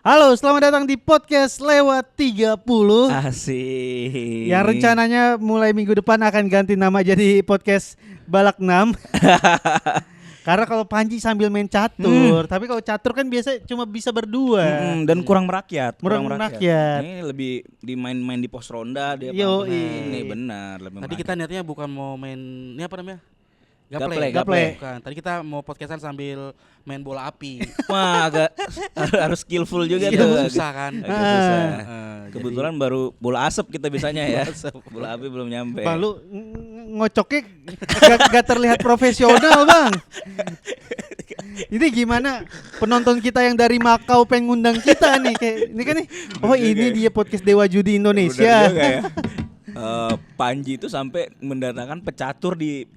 Halo, selamat datang di podcast lewat 30. Asik. Yang rencananya mulai minggu depan akan ganti nama jadi podcast Balak 6. Karena kalau Panji sambil main catur, tapi kalau catur kan biasa cuma bisa berdua. Dan kurang merakyat. Kurang merakyat. Ini lebih dimain-main di pos ronda dia. Yoi. Ini benar. Tadi kita niatnya bukan mau main, ini apa namanya? Gaple. Bukan. Tadi kita mau podcastan sambil main bola api. Wah, agak harus skillful juga Itu tuh. susah kan? Agak susah. jadi, Kebetulan baru bola asap kita bisanya ya. Bola api belum nyampe. Bang, lu ngocoknya gak terlihat profesional, Bang. Ini gimana penonton kita yang dari Makau pengen ngundang kita nih kayak ini kan nih. Oh, ini dia podcast Dewa Judi Indonesia. Bener juga ya. Panji itu sampai mendatangkan pecatur di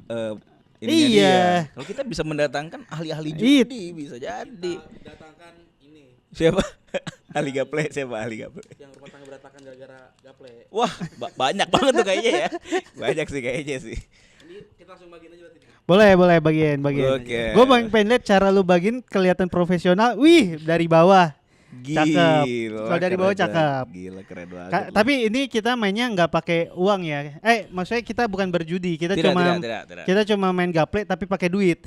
ininya Iya. dia. Kalau kita bisa mendatangkan ahli-ahli judi bisa jadi. datangkan ini Siapa? ahli gaple, siapa ahli gaple? yang rumah tangga berantakan gara-gara gaple. Wah, banyak banget tuh kayaknya ya. Banyak sih kayaknya sih. Ini kita langsung bagiin aja berarti. Boleh bagian. Oke. Gue pengen lihat cara lu bagiin kelihatan profesional. Wih, dari bawah. Cakep. Kalau dari bawah cakep. Gila, keren banget. Tapi ini kita mainnya nggak pakai uang ya. Maksudnya kita bukan berjudi. Kita Tidak. kita cuma main gaple tapi pakai duit.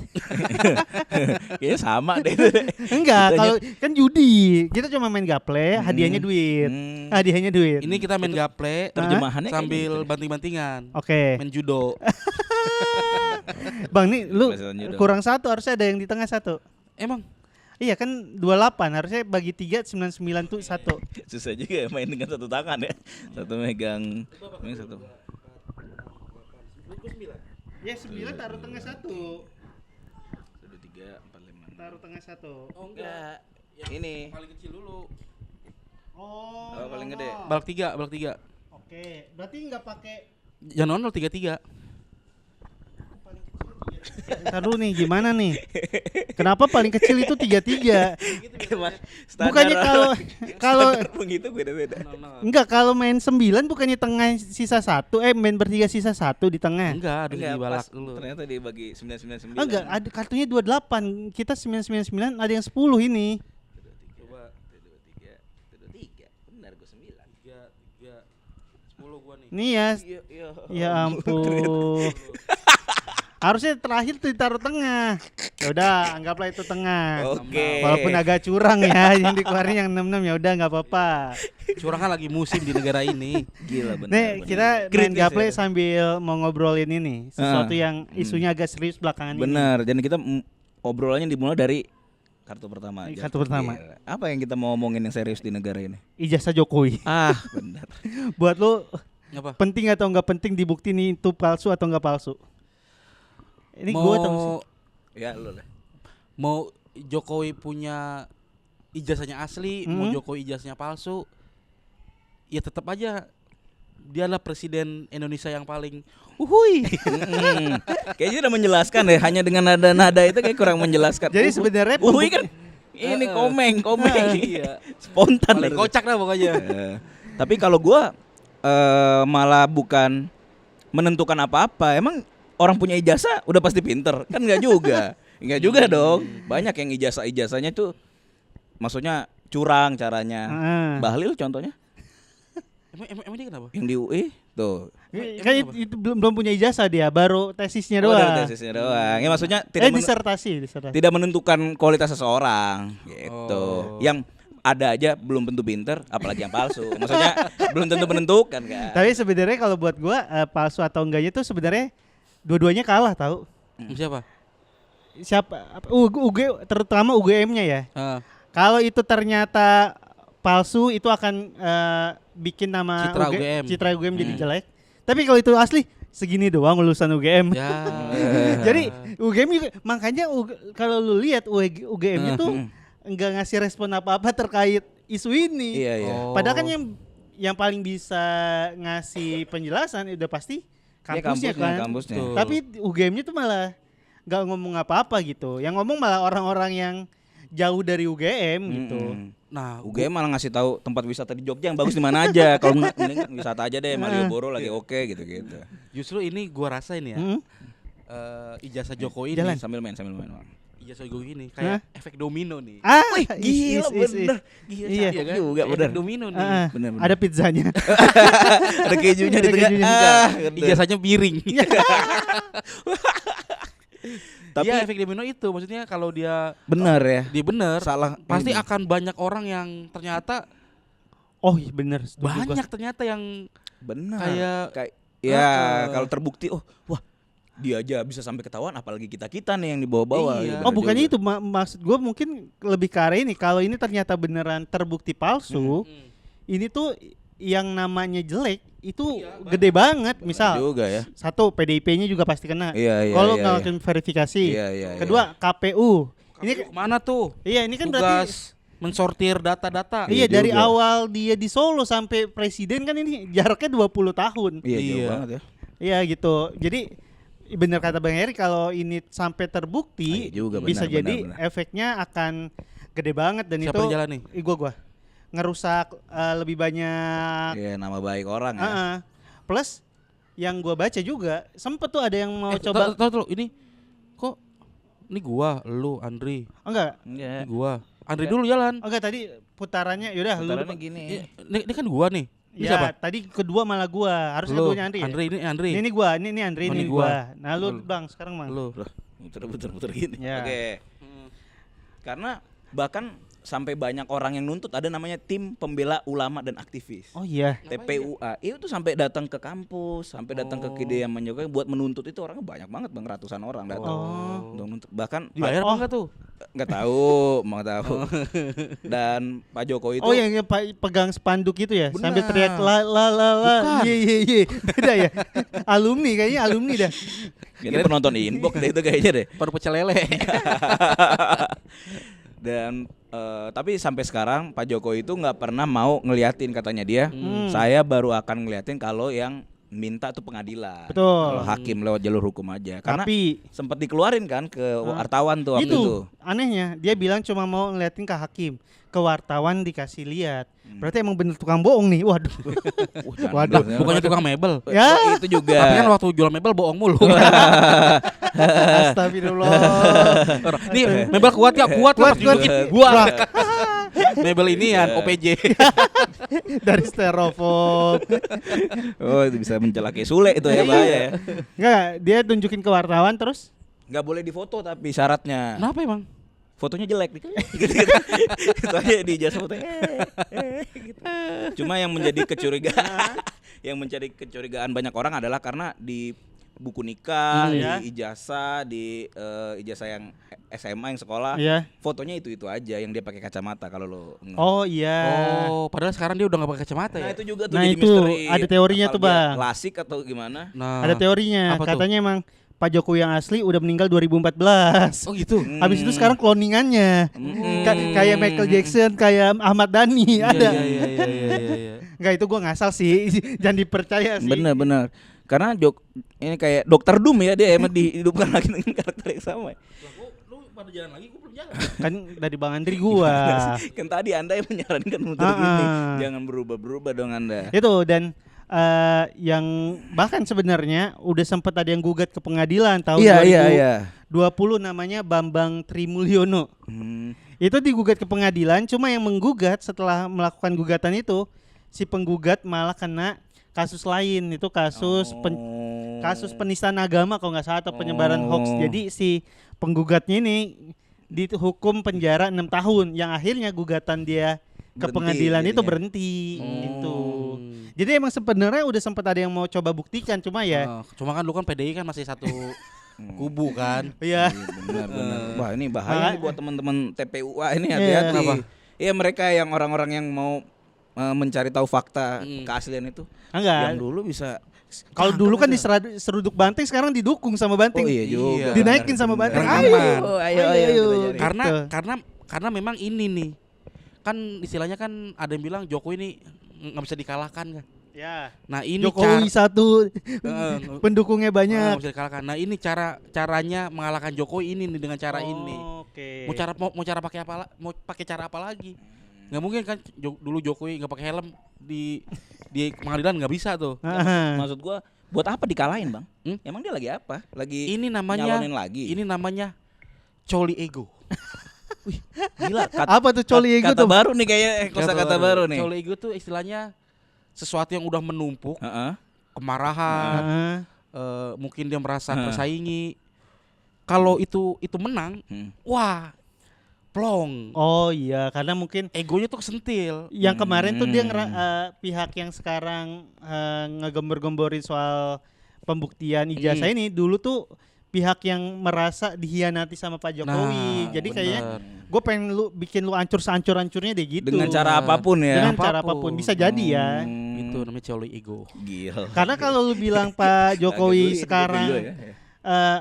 Kayaknya sama deh. Enggak, Kitanya- kalau kan judi. Kita cuma main gaple, hadiahnya duit. Hadiahnya duit. Ini kita main gaple Terjemahannya sambil banting-bantingan. Oke. Main judo. Bang, nih lu Bahasa judo. kurang satu, harusnya ada yang di tengah satu. Emang Iya kan 28, harusnya bagi 3 99 tuh satu. Susah juga ya main dengan satu tangan ya. Satu megang satu. Ya 9 taruh tengah satu. 1 2 3 4 5. Taruh tengah satu. oh Enggak. Ini. paling kecil dulu. Oh, paling gede. Balak 3. Oke, berarti nggak pakai. Jangan 33. Ntar dulu nih, gimana nih? Kenapa paling kecil itu 33? Bukannya kalau begitu beda-beda. enggak, kalau main 9 bukannya tengah sisa satu, main bertiga sisa satu di tengah. Enggak, ada Enggak, di balak pas dulu. ternyata dibagi 999. Enggak, ada kartunya 28, kita 999, ada yang 10 ini. coba 3. Benar gua 9. 10 gua nih. Nih ya, ya ampun. Harusnya terakhir tuh ditaruh tengah. Ya udah, anggaplah itu tengah. Oke. Walaupun agak curang ya, yang dikeluarin yang 66 ya udah nggak apa-apa. Curang kan lagi musim di negara ini. Gila benar. Nih, kita main Kritis gaple ya. sambil mau ngobrolin ini, sesuatu yang isunya agak serius belakangan ini. Benar, dan kita obrolannya dimulai dari kartu pertama aja. Kartu pertama. Gila. Apa yang kita mau omongin yang serius di negara ini? Ijazah Jokowi. Benar. Buat lu Apa? penting atau nggak penting dibukti nih itu palsu atau nggak palsu? Ini gue tahu sih. Ya lu lah. Mau Jokowi punya ijazahnya asli, mau Jokowi ijazahnya palsu, ya tetap aja dia adalah presiden Indonesia yang paling uhui. Kayaknya udah menjelaskan deh, hanya dengan nada-nada itu kayak kurang menjelaskan. Jadi sebenarnya kan ini komeng. Iya. Spontan Paling harus. kocak dah pokoknya. Tapi kalau gua malah bukan menentukan apa-apa. Emang orang punya ijazah udah pasti pinter? Kan enggak juga. Enggak juga dong. Banyak yang ijazahnya tuh maksudnya curang caranya. Bahlil contohnya Emang dia kenapa? yang di UI tuh. Kan itu belum punya ijazah dia, baru tesisnya Oh, doang. dari tesisnya doang. Ya maksudnya disertasi. tidak menentukan kualitas seseorang gitu. Yang ada aja belum tentu pinter, apalagi yang palsu. Maksudnya belum tentu menentukan kan. Tapi sebenarnya kalau buat gua palsu atau enggaknya tuh sebenarnya dua-duanya kalah tahu. Siapa? Siapa? Terutama UGM-nya ya. Ah, Kalau itu ternyata palsu, itu akan bikin nama Citra UGM jadi jelek. Tapi kalau itu asli, segini doang lulusan UGM. ya. Jadi UGM juga, makanya kalau lu lihat UGM itu enggak ngasih respon apa-apa terkait isu ini. Iya. Oh. Padahal kan yang paling bisa ngasih penjelasan udah pasti kampusnya kan. Kampusnya. Tuh. Tapi UGM-nya tuh malah nggak ngomong apa-apa gitu. Yang ngomong malah orang-orang yang jauh dari UGM gitu. Nah, UGM malah ngasih tahu tempat wisata di Jogja yang bagus di mana aja. Kalau mending wisata aja deh, Malioboro lagi oke gitu-gitu. justru ini gua rasa ini ya. Mm-mm. Ijazah Jokowi Jalan. ini Sambil main. ijazah gue gini kayak efek domino nih. Wih, gila bener. Gila, Iya. iya kan? Juga bener. Efek domino nih. Bener. Ada pizzanya. Ada kejunya di Ada tengah. kejunya. Bener. Ijazahnya miring. Tapi Iya, efek domino itu maksudnya kalau dia bener ya. bener Salah pasti ini. akan banyak orang yang ternyata Oh iya bener. setuju gua. banyak ternyata yang Bener. kayak ya kalau terbukti wah dia aja bisa sampai ketahuan apalagi kita nih yang dibawa-bawa. Iya. Bener Oh bukannya juga. itu maksud gue mungkin lebih ke arah ini. Kalau ini ternyata beneran terbukti palsu, ini tuh yang namanya jelek itu gede banget. Misal juga ya. satu PDIP-nya juga pasti kena. Iya, Kalau iya, ngelakuin verifikasi. Iya. Kedua KPU. Ini kemana tuh? iya ini kan berarti Tugas mensortir data-data. iya Iya dari juga. awal dia di Solo sampai presiden kan ini jaraknya 20 tahun. Iya, jauh Iya. banget ya. Iya gitu. Jadi benar kata Bang Heri kalau ini sampai Ah, terbukti iya juga, bisa benar, jadi benar. efeknya akan gede banget dan Siapa itu yang jalan nih? gua ngerusak lebih banyak. Iya, nama baik orang ya. Heeh. Plus yang gua baca juga sempet tuh ada yang mau Coba coba tahu ini kok ini gua, lu, Andri. enggak Ini Enggak. gua. Andri dulu jalan. enggak tadi putarannya yaudah lu Putarannya gini. Ini kan gua nih. Ini ya siapa? tadi kedua malah gua harusnya Lu, duanya Andri ya? Andri ini Andri. Ini gua, ini Andri, Oh, ini ini gua. gua. Nah, lu Lu. Bang, sekarang Bang. Lu. Muter-muter gini. Ya. Oke. Karena bahkan sampai banyak orang yang nuntut ada namanya tim pembela ulama dan aktivis. Oh iya. TPUA itu sampai datang ke kampus, sampai datang ke Kediaman Jokowi buat menuntut itu orangnya banyak banget Bang, ratusan orang datang. Oh. Untuk nuntut. Bahkan Dibayar apa enggak tuh? nggak tahu, mau tahu. Dan Pak Jokowi itu Oh yang pegang spanduk itu ya, Benar. sambil teriak la la la la. Bukan. Ye. Beda ya. Alumni kayaknya alumni dah. ini penonton inbox deh itu kayaknya deh. Baru pecel lele. Dan tapi sampai sekarang Pak Jokowi itu nggak pernah mau ngeliatin katanya dia. Hmm. Saya baru akan ngeliatin kalau yang minta tuh pengadilan. Betul. Kalau hakim lewat jalur hukum aja. Karena Tapi sempat dikeluarin kan ke wartawan tuh waktu itu. itu anehnya dia bilang cuma mau ngeliatin ke hakim, ke wartawan dikasih lihat. Berarti emang bener tukang bohong nih. Waduh. Jangan Waduh. dong, Bukannya tukang mebel. Ya. Oh, itu juga. Tapi kan waktu jual mebel bohong mulu. Astagfirullah. Nih, mebel kuat ya? Kuat lah. Kuat, kuat. Gua. Mebel ini ya, OPJ. Dari styrofoam. Oh, itu bisa mencelakai Sule itu ya bahaya ya. Enggak, dia tunjukin ke wartawan terus. Nggak boleh difoto tapi syaratnya. Kenapa emang? Fotonya jelek gitu. Itu aja di ijazah fotonya. Gitu. Cuma yang menjadi kecurigaan banyak orang adalah karena di buku nikah, Ya. di ijazah, di ijazah yang SMA yang sekolah, Iya. fotonya itu aja yang dia pakai kacamata kalau lo. Oh iya. Oh, padahal sekarang dia udah enggak pakai kacamata Nah ya. itu juga tuh Nah, jadi itu misteri. ada teorinya Apa tuh, dia Bang. Lasik atau gimana? Nah, Ada teorinya, apa tuh? katanya emang Pak Jokowi yang asli udah meninggal 2014. Oh gitu. Habis itu sekarang cloningannya. Kayak Michael Jackson, kayak Ahmad Dhani ada. Iya. Enggak itu gua ngasal sih. Jangan dipercaya sih. Bener. Karena ini kayak Dokter Doom ya, dia emang dihidupkan lagi dengan karakter yang sama. Lu pada jalan lagi, gua belum jalan. Kan dari Bang Andri gua. Kan tadi Anda yang menyarankan muter gini. Jangan berubah-berubah dong Anda. Itu dan yang bahkan sebenarnya udah sempat ada yang gugat ke pengadilan tahun 2020 namanya Bambang Trimulyono. Itu digugat ke pengadilan, cuma yang menggugat setelah melakukan gugatan itu si penggugat malah kena kasus lain, itu kasus kasus penistaan agama kalau nggak salah atau penyebaran hoax. Jadi si penggugatnya ini dihukum penjara 6 tahun yang akhirnya gugatan dia ke Berhenti pengadilan itu jadinya. berhenti gitu. Jadi emang sebenarnya udah sempat ada yang mau coba buktikan cuma ya Cuma kan lu kan PDI kan masih satu kubu kan. ya Benar. Wah, ini bahaya nih buat teman-teman TPUA ini Iya. hati-hati. Kenapa? Iya, mereka yang orang-orang yang mau mencari tahu fakta keaslian itu. enggak. Yang dulu bisa Kalau dulu kan diseruduk Banteng, sekarang didukung sama Banteng. Oh iya juga. Dinaikin sama Banteng. Rekaman. Ayo. kita cari. Karena memang ini nih. Kan istilahnya kan ada yang bilang Jokowi ini nggak bisa dikalahkan kan. Ya. Nah, ini Jokowi satu Heeh. pendukungnya nggak banyak. bisa dikalahkan. Nah, ini caranya mengalahkan Jokowi ini nih dengan cara ini. Oke. Mau pakai cara apa lagi? Nggak mungkin kan dulu Jokowi nggak pakai helm di pengadilan nggak bisa tuh. Maksud gua buat apa dikalahin, Bang? Hmm? Emang dia lagi apa? Lagi Ini namanya nyalonin lagi. Ini namanya Coli ego. Gila. Apa tuh coli ego Kata tuh? baru nih kayaknya kata baru nih. Coli ego tuh istilahnya sesuatu yang udah menumpuk, Heeh. kemarahan, Heeh. mungkin dia merasa tersaingi. Kalau itu menang, wah, plong. Oh iya, karena mungkin Egonya tuh kesentil. yang kemarin tuh dia pihak yang sekarang ngegembor-gemborin soal pembuktian ijazah ini dulu tuh pihak yang merasa dihianati sama Pak Jokowi. Nah, Jadi bener. kayaknya gue pengen bikin lu hancur sehancur-hancurnya deh gitu. Dengan cara apapun ya. Dengan cara Apapun. apapun bisa jadi ya. Itu namanya coli ego. Gila. Karena kalau lu bilang Pak Jokowi sekarang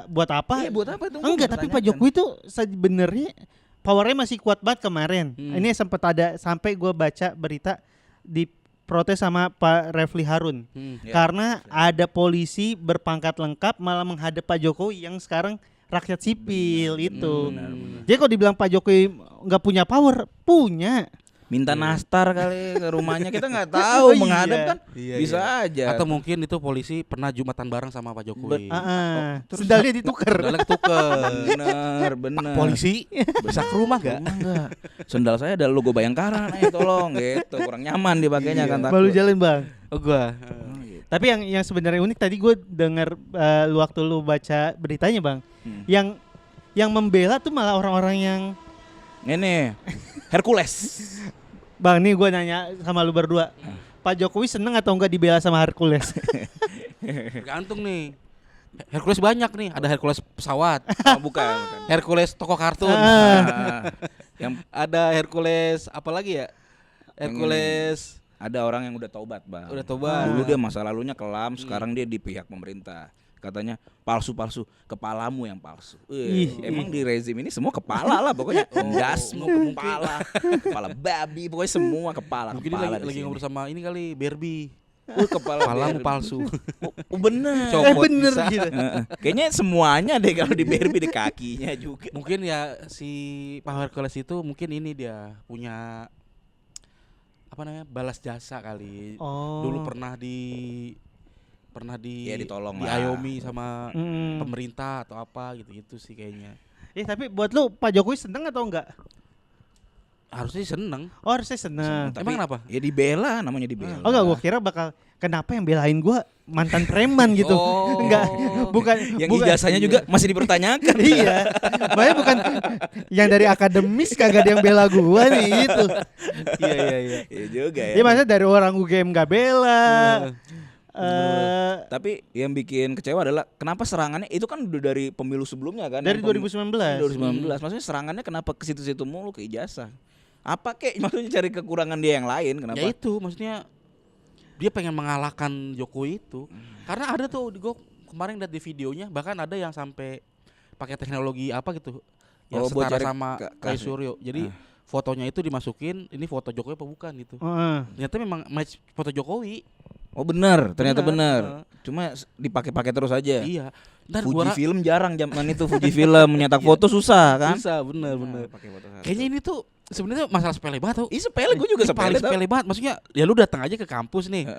buat apa? Iya, buat apa itu? Enggak, tapi Pak Jokowi tuh sebenarnya powernya masih kuat banget kemarin. Ini sempat ada sampai gue baca berita di protes sama Pak Refli Harun Ya. karena ada polisi berpangkat lengkap malah menghadap Pak Jokowi yang sekarang rakyat sipil itu. Jadi kalau dibilang Pak Jokowi nggak punya power, punya. Minta nastar kali ke rumahnya, kita nggak tahu. Oh, iya. Menghadap kan Iya, bisa aja. Atau mungkin itu polisi pernah jumatan bareng sama Pak Jokowi. Sendalnya ditukar. Sendalnya ketuker. bener. Polisi bisa ke rumah gak? Enggak. Sendal saya ada logo Bayangkara, tolong gitu. Kurang nyaman dipakainya kan takut. Baru jalan bang. Oh gua. Tapi yang sebenarnya unik tadi gue dengar waktu lu baca beritanya bang, yang membela tuh malah orang-orang yang Ini Hercules. bang, nih gue nanya sama lu berdua, Pak Jokowi seneng atau enggak dibela sama Hercules? Tergantung nih. Hercules banyak nih, ada Hercules pesawat, Bukan. Hercules toko kartun. Yang Ada Hercules apa lagi ya? Hercules ada orang yang udah taubat, Bang. udah tobat. Dulu dia masa lalunya kelam, sekarang dia di pihak pemerintah. Katanya palsu-palsu, kepalamu yang palsu. Emang di rezim ini semua kepala lah pokoknya. Das semua kepala. Kepala babi, pokoknya semua kepala. Mungkin kepala dia lagi ngobrol sama ini kali Barbie. Barbie. Kepalamu palsu. Bener. Copot bener bisa. gitu. Kayaknya semuanya deh kalau di Barbie di kakinya juga. Mungkin ya si Pak Hercules itu mungkin ini dia punya apa namanya balas jasa kali. Oh. Dulu pernah Ya, ditolong lah. diayomi sama pemerintah atau apa gitu-gitu sih kayaknya. Tapi buat lu Pak Jokowi seneng atau enggak? Harusnya sih seneng. Oh harusnya seneng. Tapi, Emang kenapa? Ya dibela, namanya dibela. Oh enggak, gue kira bakal kenapa yang belain gue mantan preman gitu. Oh. Enggak, bukan. Yang bukan. ijazahnya juga masih dipertanyakan. Iya. Makanya bukan yang dari akademis kagak ada yang bela gue nih gitu. Iya. Iya juga ya. Iya maksudnya dari orang UGM gak bela. Tapi yang bikin kecewa adalah kenapa serangannya itu kan udah dari pemilu sebelumnya kan? Dari Yang 2019. 2019. Maksudnya serangannya kenapa ke situ-situ mulu ke ijazah? Apa kek maksudnya cari kekurangan dia yang lain kenapa? Ya itu maksudnya dia pengen mengalahkan Jokowi itu. Karena ada tuh gue kemarin lihat di videonya bahkan ada yang sampai pakai teknologi apa gitu yang buat setara cari sama Ray Suryo. Jadi fotonya itu dimasukin ini foto Jokowi apa bukan gitu. Ternyata memang match foto Jokowi. Oh benar, ternyata Benar. benar. Cuma dipakai-pakai terus aja. Iya. Ntar Fuji Film jarang zaman itu Fuji Film menyetak foto susah kan? Bisa bener. Pakai foto satu. Kayaknya ini tuh sebenarnya masalah sepele banget tuh. Ih sepele, gue juga Ini paling sepele. sepele banget. Maksudnya ya lu datang aja ke kampus nih.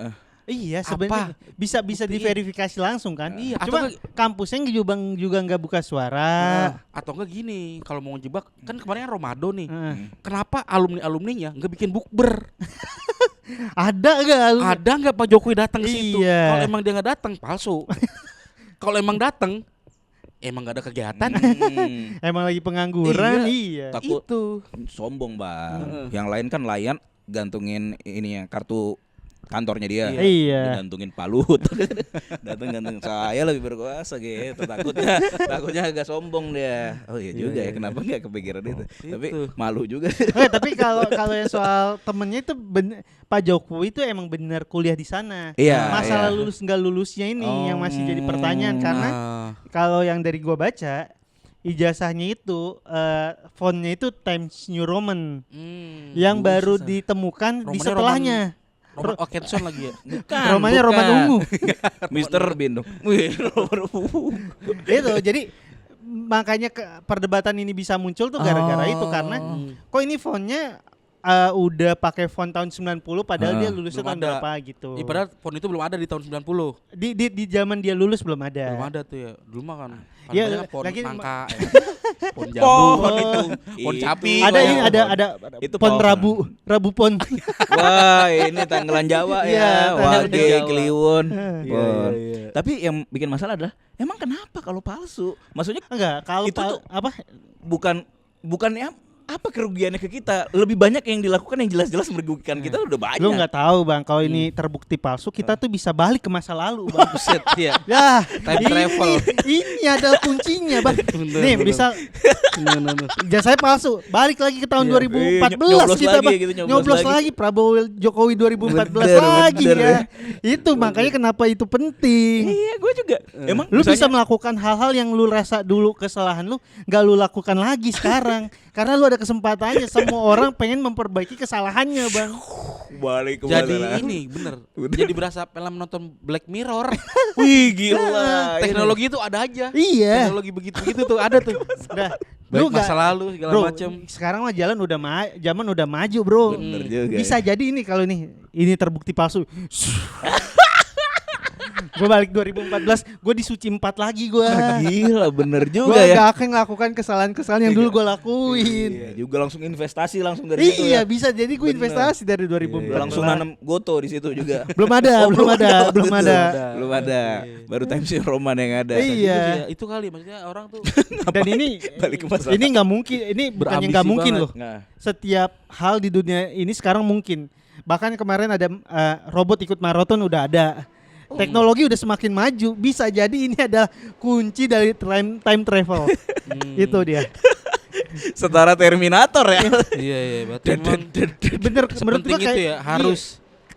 Iya sebenarnya bisa Buktiin. diverifikasi langsung kan. Iya, Cuma atau kampusnya juga nggak buka suara. Atau enggak gini, kalau mau ngejebak kan kemarin kan Ramadan nih. Heeh. Kenapa alumni-alumninya enggak bikin bukber? Ada nggak? Ada enggak Pak Jokowi datang ke situ? Iya. Kalau emang dia enggak datang palsu. Kalau emang datang emang enggak ada kegiatan. Emang lagi pengangguran. Iya. Takut Itu. sombong bang. Yang lain kan layan gantungin ini ya kartu kantornya dia. Iya. Gantungin Palut. Datang saya lebih berkuasa gitu. Takutnya agak sombong dia. Oh iya juga ya. Kenapa nggak kepikiran itu? Tapi malu juga. Tapi kalau yang soal temennya itu Pak Jokowi itu emang benar kuliah di sana. Iya, Masalah iya. lulus nggak lulusnya ini yang masih jadi pertanyaan karena Nah, kalau yang dari gua baca ijazahnya itu fontnya itu Times New Roman yang baru ditemukan di Romannya setelahnya. Roman Atkinson lagi ya. Romannya Roman ungu. Mr. Bean dong. Wih, Roman ungu. Itu jadi makanya perdebatan ini bisa muncul tuh gara-gara itu karena kok ini fontnya udah pakai font tahun 90 padahal dia lulusnya Belum tahun ada. berapa gitu. Padahal font itu belum ada di tahun 90. Di zaman dia lulus belum ada. Belum ada tuh ya. Dulu mah kan. Ya, Banyak font lagi- nangka, ya. Font jambu, Pohon itu. itu. Font capi. Ada Oh, ini ada itu pon pohon. rabu pon. Wah, ini tanggalan Jawa Iya, ya. tanggalan Wage, Jawa. Kliwon. Iya, Pon. iya. Tapi yang bikin masalah adalah emang kenapa kalau palsu? Maksudnya Enggak, kalau Itu tuh- apa bukannya apa kerugiannya ke kita? Lebih banyak yang dilakukan yang jelas-jelas merugikan kita udah banyak. lu nggak tahu Bang, kalau ini terbukti palsu kita tuh bisa balik ke masa lalu, Bang. Buset ya. Ya, Time travel. Ini adalah kuncinya, Bang. Bener, Nih, bener. misal jasanya palsu, balik lagi ke tahun Iya. 2014 Nyoblos kita, lagi Bang. gitu, nyoblos Nyoblos lagi. lagi Prabowo Jokowi 2014 Bener, lagi bener, ya. Itu makanya kenapa itu penting. Iya, gue juga. Emang Lu bisa misalnya- melakukan hal-hal yang lu rasa dulu kesalahan lu nggak lu lakukan lagi sekarang karena lu ada kesempatannya. Semua orang pengen memperbaiki kesalahannya, Bang. balik ke Jadi masa lalu. ini bener. Jadi berasa film nonton Black Mirror. Wih, gila. Teknologi itu ada aja. Iya. Teknologi begitu-begitu tuh ada tuh. Udah. Baik nggak- masa lalu segala Bro, macam. sekarang mah zaman udah maju, Bro. Bener juga. Bisa jadi ini kalau ini terbukti palsu. Gue balik 2014, gue disuci 4 lagi gue. Gila, bener Gue juga ya. gak akan melakukan kesalahan-kesalahan yang dulu gue lakuin. Iya, juga langsung investasi langsung dari situ Iya, ya. bisa jadi gue Bener. investasi dari 2014. Udah langsung nanam goto di situ juga. Belum ada, Oh, belum ada, waktu belum itu. ada. Belum ada. Baru time si Roman yang ada. Iya. Itu kali maksudnya orang tuh Dan ini Balik ke masa ini nggak mungkin, ini bukannya nggak Berambisi mungkin banget. loh. Nah, Setiap hal di dunia ini sekarang mungkin. Bahkan kemarin ada robot ikut maraton udah ada. Teknologi udah semakin maju, bisa jadi ini adalah kunci dari time travel. Itu dia. setara Terminator ya. iya berarti memang Bener, menurut penting gua itu kayak ya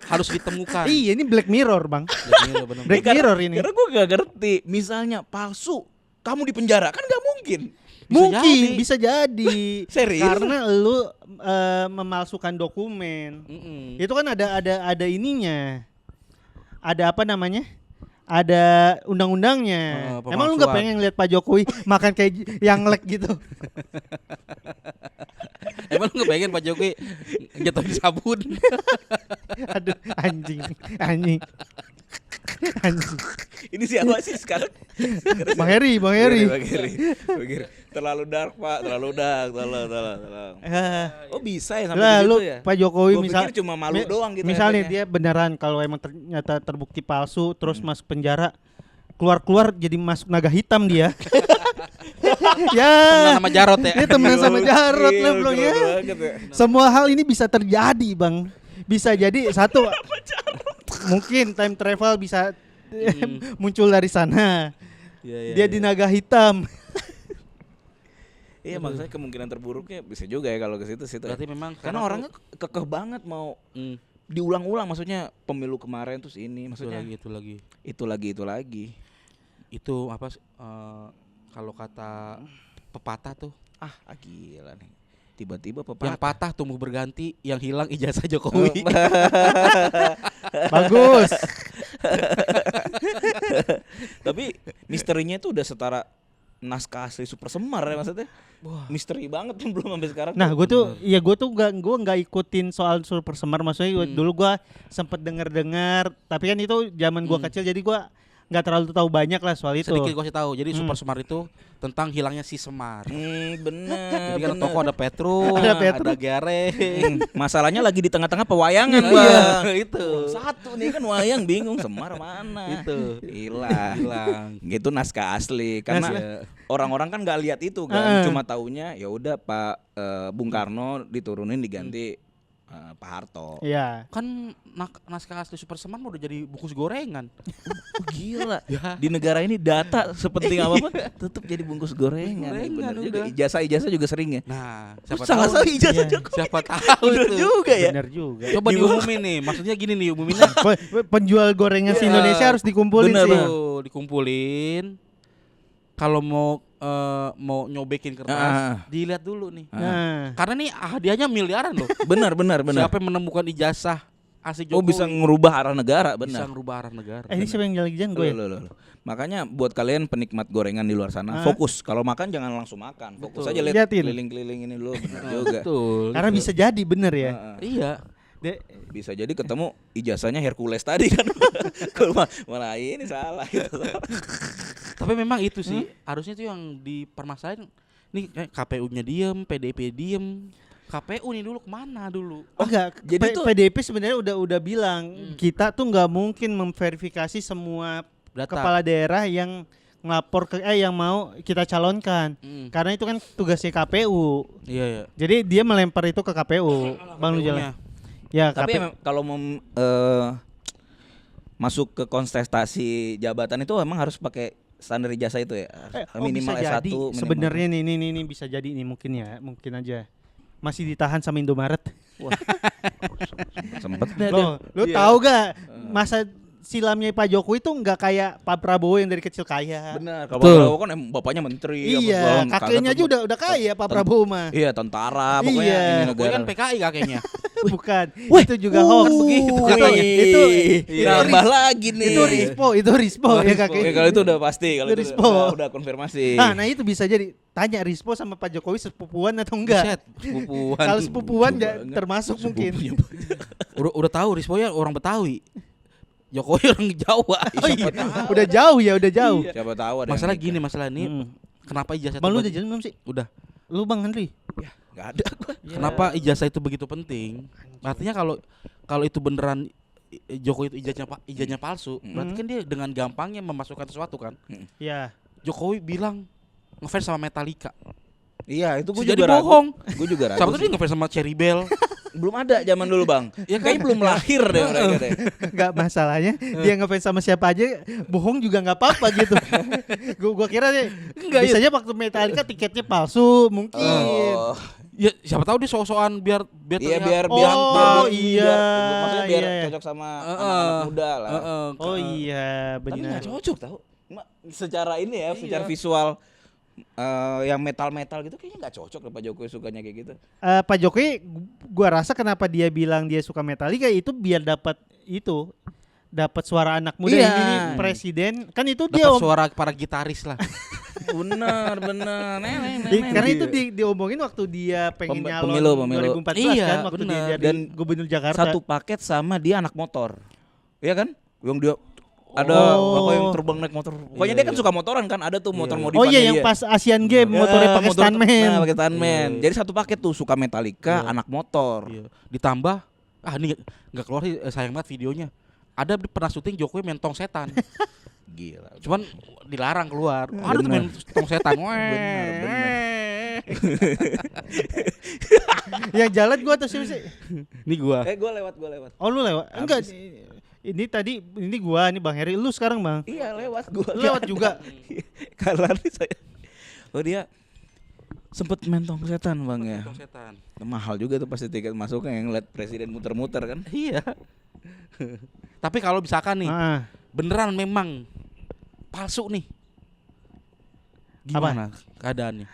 harus ditemukan. Iya, ini Black Mirror, Bang. Iya, bener. Black Mirror ini. Karena gue gak ngerti. Misalnya palsu, kamu di penjara kan gak mungkin. Mungkin jadi. bisa jadi. Serius? Karena lu memalsukan dokumen. Mm-mm. Itu kan ada ininya. Ada apa namanya? Ada undang-undangnya. Emang lu nggak Pemalsuan. pengen lihat Pak Jokowi makan kayak yang lek gitu? Emang lu ngebayangin Pak Jokowi jatuhin sabun? Aduh, anjing. Anjing. Ini siapa sih sekarang? Bang Heri, Bang Heri. Bang Heri. Terlalu dark, Pak. Terlalu dark. Tolong. Oh, bisa ya sampai Lah gitu lu ya? Pak Jokowi Gua misal pikir cuma malu doang gitu Misalnya efeknya. dia beneran kalau emang ternyata terbukti palsu terus masuk penjara, keluar jadi masuk naga hitam dia. Ya. Temenan sama Jarot ya. Dia temenan sama Jarot lah, Gokil, bro keren ya. banget ya. Semua hal ini bisa terjadi, Bang. Bisa jadi satu mungkin time travel bisa muncul dari sana. Iya, Dia di naga hitam. Iya, maksudnya kemungkinan terburuknya bisa juga ya kalau ke situ. Berarti memang Karena orangnya kekeh banget mau diulang-ulang, maksudnya pemilu kemarin terus ini, maksudnya itu lagi. itu lagi. Itu apa kalau kata pepatah tuh, Gila nih. Tiba-tiba yang pepatah. patah tumbuh berganti, yang hilang ijazah Jokowi. Bagus. Tapi misterinya itu udah setara naskah asli Super Semar ya maksudnya. Misteri banget tuh belum sampai sekarang. Nah, gue tuh nggak ikutin soal Super Semar, maksudnya dulu gue sempet dengar, tapi kan itu zaman gue kecil, jadi gue nggak terlalu tahu banyak lah soal itu. Sedikit gue kasih tahu. Jadi Super Semar itu tentang hilangnya si Semar. Bener. Jadi kan bener. toko ada Petrus, Ada Petrus. ada Gareng. Masalahnya lagi di tengah-tengah pewayangan, Iya, Bang. itu. Satu nih kan wayang bingung Semar mana. Itu. Hilang. Gitu naskah asli karena Naskah. orang-orang kan nggak lihat itu kan, cuma taunya ya udah Pak Bung Karno diturunin diganti Pak Harto. Iya. Kan naskah asli Super Semar udah jadi bungkus gorengan. Gila. Ya. Di negara ini data sepenting apapun tetap jadi bungkus gorengan. Gorengan Bener juga. udah. Ijazah juga sering ya. Nah, Salah satu ijazah Iya. Jokowi. Siapa tahu Bener tuh. juga ya. Bener juga. Coba diumumin nih, maksudnya gini nih umuminnya. Penjual gorengan se Iya. Indonesia harus dikumpulin Bener, sih. bener. Tuh, dikumpulin. Kalau mau nyobekin kertas, dilihat dulu nih. Nah, Karena nih hadiahnya miliaran loh. Benar. Siapa yang menemukan ijazah asli Oh Jokowi. bisa ngerubah arah negara, Bisa benar. ngerubah arah negara. Ini siapa yang jalan-jalan gue? Loh. Makanya buat kalian penikmat gorengan di luar sana, Hah? fokus. Kalau makan jangan langsung makan. Fokus Betul. aja lihat Liatin. keliling-keliling ini dulu, benar juga. Betul. Karena bisa jadi bener ya. Heeh. Iya. Bisa jadi ketemu ijazahnya Hercules tadi kan. Kalau malah ini salah gitu. Tapi memang itu sih harusnya tuh yang dipermasalahin. Nih KPU-nya diem, PDIP diem. KPU nih dulu kemana dulu? Enggak, jadi tuh- PDIP sebenarnya udah bilang kita tuh nggak mungkin memverifikasi semua Data. kepala daerah yang ngelapor ke yang mau kita calonkan. Karena itu kan tugasnya KPU. Iya ya. Jadi dia melempar itu ke KPU. Bang lu jalan. Ya, Tapi KPU. kalau mau masuk ke kontestasi jabatan itu emang harus pakai standar ijazah itu ya. Minimal bisa S1 jadi. minimal. Sebenarnya nih bisa jadi nih mungkin aja. Masih ditahan sama Indomaret. Sempet Loh, lu tahu gak masa silamnya Pak Jokowi itu nggak kayak Pak Prabowo yang dari kecil kaya. Benar. Kalau Betul. Prabowo kan bapaknya menteri. Iya, apa segala, kakeknya aja kagak udah kaya Pak Prabowo mah. Iya, tentara pokoknya Iya. ini Jokowi negara. kan PKI kakeknya. Bukan. Itu juga hoax begitu katanya. Itu nambah lagi nih. itu Rispo ya kakeknya. Kalau itu udah pasti, kalau Itu itu Rispo. udah konfirmasi. Nah itu bisa jadi tanya Rispo sama Pak Jokowi sepupuan atau enggak. Buset, sepupuan. Kalau sepupuan Banget. termasuk mungkin. udah tahu Rispo ya orang Betawi. Jokowi orang Jawa. Oh iya, udah jauh ya, udah jauh. Siapa tahu ada Masalah yang gini, masalah ini kenapa ijazah Bang lu itu udah jalan belum sih? udah. Lu Bang Henry? nikah. Nggak ada gua. Kenapa ijazah itu begitu penting? Artinya kalau itu beneran Jokowi itu ijazahnya palsu, berarti kan dia dengan gampangnya memasukkan sesuatu kan. Ya. Jokowi bilang ngefans sama Metallica. Iya, itu gua Bisa jadi juga ragu. bohong. Gua juga ragu. Siapa tuh sih. dia ngefans sama Cherry Bell? Belum ada zaman dulu, Bang. Ya kan? Kayaknya belum lahir deh mereka deh. Enggak masalahnya dia ngefans sama siapa aja bohong juga nggak apa-apa gitu. Gua kira deh biasanya waktu Metallica tiketnya palsu mungkin. Oh. Ya siapa tahu dia sok-sokan biar Iya terlihat- Oh, iya. maksudnya biar Iya. cocok sama anak-anak muda lah. Oh iya Tapi benar. nggak cocok tau. Secara ini ya, secara visual yang metal-metal gitu kayaknya nggak cocok deh Pak Jokowi sukanya kayak gitu. Pak Jokowi gua rasa kenapa dia bilang dia suka Metallica itu biar dapat suara anak muda Iya. ini presiden kan itu dapat dia suara para gitaris lah. Bener. karena itu diomongin waktu dia pengen nyalon Pemilu. 2014 Iya, kan waktu benar. dia jadi Dan gubernur Jakarta. Satu paket sama dia anak motor. Iya kan? Yang dia ada Oh. bapak yang terbang naik motor. Pokoknya Iya, dia kan iya. suka motoran kan, ada tuh motor Iya. modifannya. Oh iya yang pas Asian Games motornya pakai stuntman. Nah, pakai stuntman. Iya. Jadi satu paket tuh suka Metallica, Iya. anak motor. Iya. Ditambah ini nggak keluar sih, sayang banget videonya. Ada pernah syuting Jokowi main tong setan. Gila. Cuman dilarang keluar. Ada tuh main tong setan. Bener. Yang jalan gua atau siapa sih? Ini gua. Gue lewat. Oh lu lewat? Enggak. Ini gua, ini Bang Heri. Lu sekarang Bang. Iya lewat gue. Lu lewat juga. Karena saya. Oh dia sempet main tong setan bang ya. Tong setan. Mahal juga tuh pasti tiket masuknya yang lihat presiden muter-muter kan. Iya. Tapi kalau misalkan nih Ah, beneran memang palsu nih. Gimana keadaannya?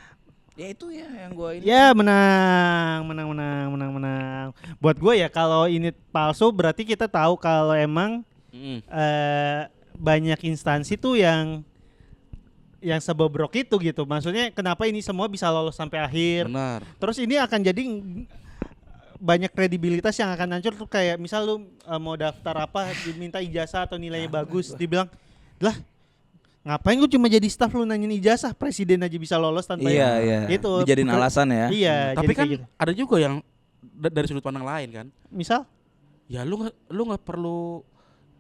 Ya itu ya yang gue ini. ya menang. Buat gua ya kalau ini palsu berarti kita tahu kalau emang banyak instansi tuh yang sebobrok itu gitu. Maksudnya kenapa ini semua bisa lolos sampai akhir? Benar. Terus ini akan jadi banyak kredibilitas yang akan hancur tuh kayak misal lu mau daftar apa diminta ijazah atau nilainya bagus dibilang lah ngapain gue cuma jadi staff lu nanyain ijazah presiden aja bisa lolos tanpa Iya. gitu. Dijadiin alasan ya. Iya, Tapi jadi kan kayak gitu. ada juga yang dari sudut pandang lain kan. Misal Ya lu nggak perlu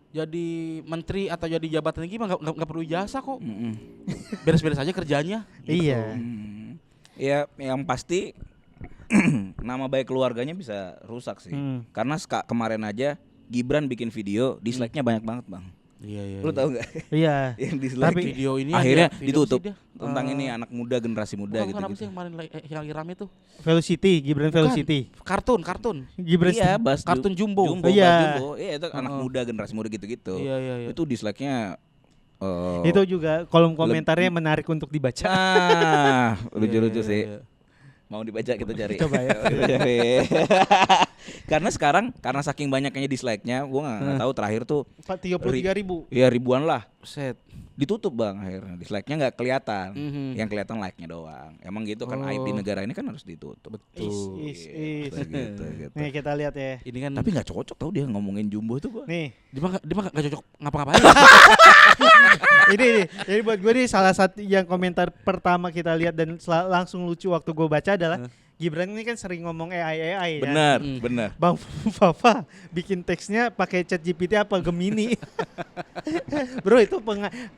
jadi menteri atau jadi jabatan tinggi mah nggak perlu ijazah kok. Beres-beres aja kerjanya. iya. Ya yang pasti nama baik keluarganya bisa rusak sih. Karena kemarin aja Gibran bikin video dislike-nya banyak banget bang. Iya. Lu tahu nggak? Iya. Yang dislike Tapi video ini akhirnya ada video ditutup apa sih dia? tentang ini anak muda generasi muda Bukan apa gitu. sih yang kemarin yang lagi rame tuh? Velocity, Gibran Velocity. Kartun. Gibran Iya, Kartun Jumbo. Iya. Iya itu anak muda generasi muda gitu-gitu. Iya. Itu dislike-nya itu juga kolom komentarnya menarik untuk dibaca. lucu-lucu sih. Iya. Mau dibaca kita cari. Coba ya. Kita cari. karena saking banyaknya dislike-nya, gua nggak tahu terakhir tuh 33.000. ya ribuan lah. Set. Ditutup bang akhirnya, dislike-nya nggak kelihatan, Mhm. yang kelihatan like-nya doang. Emang gitu kan, aib di negara ini kan harus ditutup. Betul. Gitu. Nih kita lihat ya. Ini kan Tapi nggak cocok tau dia ngomongin Jumbo tuh gua. Nih, dia mah gak cocok ngapa-ngapain. ini nih. Jadi buat gue nih salah satu yang komentar pertama kita lihat dan langsung lucu waktu gue baca adalah Gibran ini kan sering ngomong AI ya. Benar, benar. Bang Fafa bikin teksnya pakai ChatGPT apa Gemini. Bro itu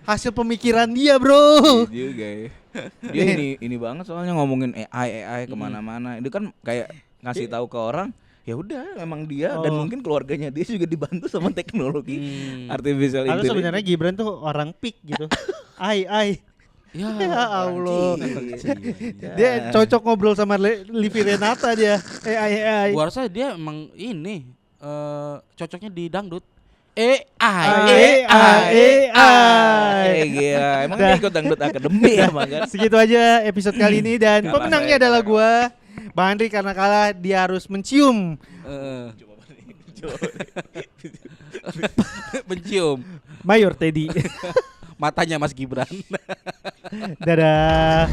hasil pemikiran dia, Bro. Iya juga ya. Dia ini banget soalnya ngomongin AI kemana-mana. Itu kan kayak ngasih tahu ke orang, ya udah emang dia dan mungkin keluarganya dia juga dibantu sama teknologi artificial Atau intelligence. sebenarnya Gibran tuh orang pik gitu. AI. Ya, Ya Allah. Iya. Dia cocok ngobrol sama Livi Renata dia. AI. Gua rasa dia emang ini cocoknya di dangdut. AI. Gila, emang dia ikut dangdut akademi ya kan? Segitu aja episode kali ini dan pemenangnya adalah gua, Bang Andri, karena kalah dia harus mencium. Mencium Mayor Teddy. matanya Mas Gibran. Dadah.